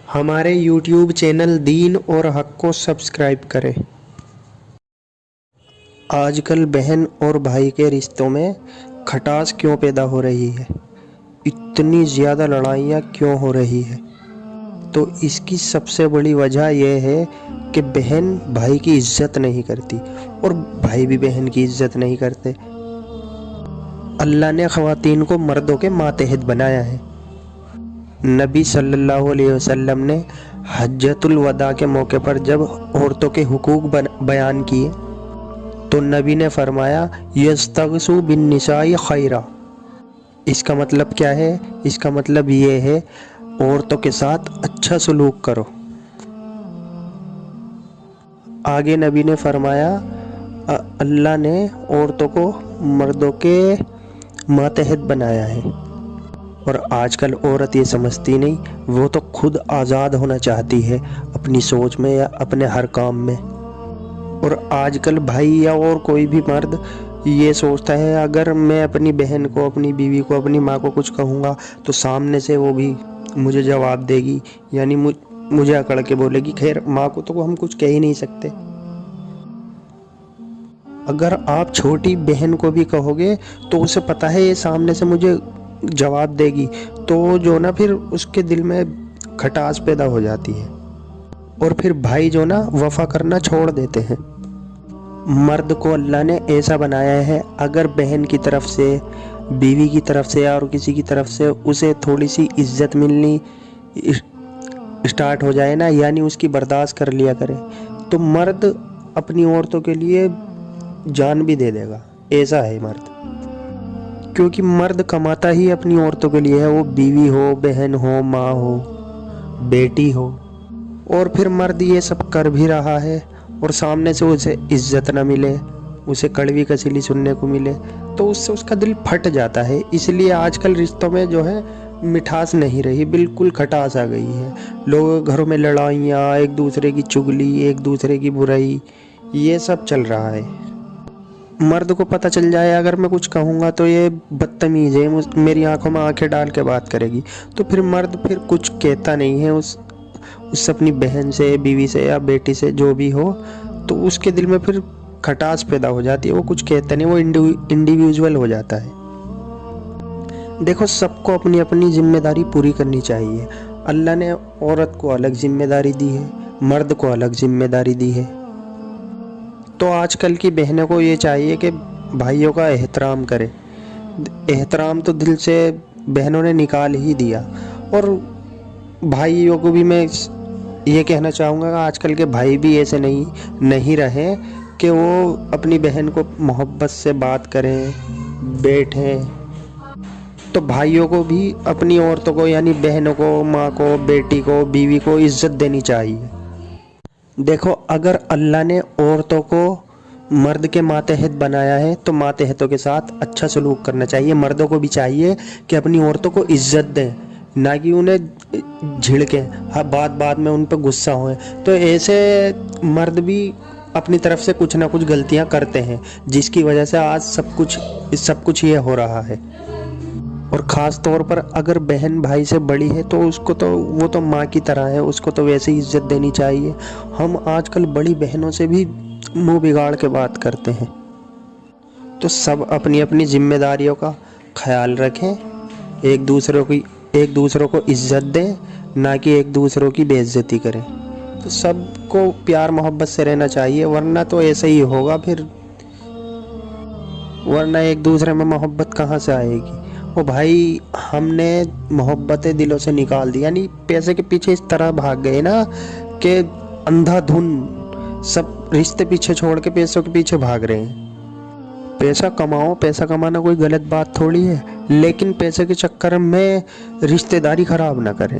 हमारे YouTube channel दीन और हक को सब्सक्राइब करें। आजकल बहन और भाई के रिश्तों में खटास क्यों पैदा हो रही है, इतनी ज़्यादा लड़ाइयाँ क्यों हो रही है? तो इसकी सबसे बड़ी वजह यह है कि बहन भाई की इज्जत नहीं करती और भाई भी बहन की इज्जत नहीं करते। अल्लाह ने ख़वातीन को मर्दों के मातहत बनाया है। नबी सल्लल्लाहु अलैहि वसल्लम ने हज्जतुल वदा के मौके पर जब औरतों के हुकूक बयान किए तो नबी ने फरमाया यस्तगसु बिन निसाई खैरा। इसका मतलब क्या है? इसका मतलब ये है औरतों के साथ अच्छा सलूक करो। आगे नबी ने फरमाया अल्लाह ने औरतों को मर्दों के मातहत बनाया है। और आजकल औरत ये समझती नहीं, वो तो खुद आज़ाद होना चाहती है अपनी सोच में या अपने हर काम में। और आजकल भाई या और कोई भी मर्द ये सोचता है अगर मैं अपनी बहन को, अपनी बीवी को, अपनी माँ को कुछ कहूँगा तो सामने से वो भी मुझे जवाब देगी, यानी मुझे अकड़ के बोलेगी। खैर माँ को तो हम कुछ कह ही नहीं सकते। अगर आप छोटी बहन को भी कहोगे तो उसे पता है ये सामने से मुझे जवाब देगी, तो जो ना फिर उसके दिल में खटास पैदा हो जाती है और फिर भाई जो ना वफा करना छोड़ देते हैं। मर्द को अल्लाह ने ऐसा बनाया है, अगर बहन की तरफ से, बीवी की तरफ से और किसी की तरफ से उसे थोड़ी सी इज्जत मिलनी स्टार्ट हो जाए ना, यानी उसकी बर्दाश्त कर लिया करे, तो मर्द अपनी औरतों के लिए जान भी दे देगा। ऐसा है मर्द, क्योंकि मर्द कमाता ही अपनी औरतों के लिए है, वो बीवी हो, बहन हो, माँ हो, बेटी हो। और फिर मर्द ये सब कर भी रहा है और सामने से उसे इज्जत ना मिले, उसे कड़वी कसीली सुनने को मिले, तो उससे उसका दिल फट जाता है। इसलिए आजकल रिश्तों में जो है मिठास नहीं रही, बिल्कुल खटास आ गई है। लोगों के घरों में लड़ाइयाँ, एक दूसरे की चुगली, एक दूसरे की बुराई, ये सब चल रहा है। मर्द को पता चल जाए अगर मैं कुछ कहूँगा तो ये बदतमीज़ है, मेरी आंखों में आंखें डाल के बात करेगी, तो फिर मर्द फिर कुछ कहता नहीं है उस अपनी बहन से, बीवी से या बेटी से, जो भी हो, तो उसके दिल में फिर खटास पैदा हो जाती है। वो कुछ कहता नहीं, वो इंडिविजुअल हो जाता है। देखो, सबको अपनी अपनी जिम्मेदारी पूरी करनी चाहिए। अल्लाह ने औरत को अलग जिम्मेदारी दी है, मर्द को अलग जिम्मेदारी दी है। तो आजकल की बहनों को ये चाहिए कि भाइयों का एहतराम करें। एहतराम तो दिल से बहनों ने निकाल ही दिया। और भाइयों को भी मैं ये कहना चाहूँगा कि आजकल के भाई भी ऐसे नहीं रहे कि वो अपनी बहन को मोहब्बत से बात करें, बैठें। तो भाइयों को भी अपनी औरतों को, यानी बहनों को, माँ को, बेटी को, बीवी को इज्जत देनी चाहिए। देखो, अगर अल्लाह ने औरतों को मर्द के मातहत बनाया है तो मातहतों के साथ अच्छा सलूक करना चाहिए। मर्दों को भी चाहिए कि अपनी औरतों को इज्जत दें, ना कि उन्हें झिड़कें, हर बात में उन पर गुस्सा होए। तो ऐसे मर्द भी अपनी तरफ से कुछ ना कुछ गलतियां करते हैं, जिसकी वजह से आज सब कुछ ये हो रहा है। और ख़ास तौर पर अगर बहन भाई से बड़ी है तो वो तो माँ की तरह है, उसको तो वैसे ही इज्जत देनी चाहिए। हम आजकल बड़ी बहनों से भी मुंह बिगाड़ के बात करते हैं। तो सब अपनी अपनी जिम्मेदारियों का ख्याल रखें, एक दूसरों को इज्जत दें, ना कि एक दूसरों की बेइज्जती करें। तो सबको प्यार मोहब्बत से रहना चाहिए, वरना तो ऐसे ही होगा फिर, वरना एक दूसरे में मोहब्बत कहाँ से आएगी? ओ भाई, हमने मोहब्बतें दिलों से निकाल दी, यानी पैसे के पीछे इस तरह भाग गए ना कि अंधाधुन सब रिश्ते पीछे छोड़ के पैसों के पीछे भाग रहे हैं। पैसा कमाओ, पैसा कमाना कोई गलत बात थोड़ी है, लेकिन पैसे के चक्कर में रिश्तेदारी खराब ना करें।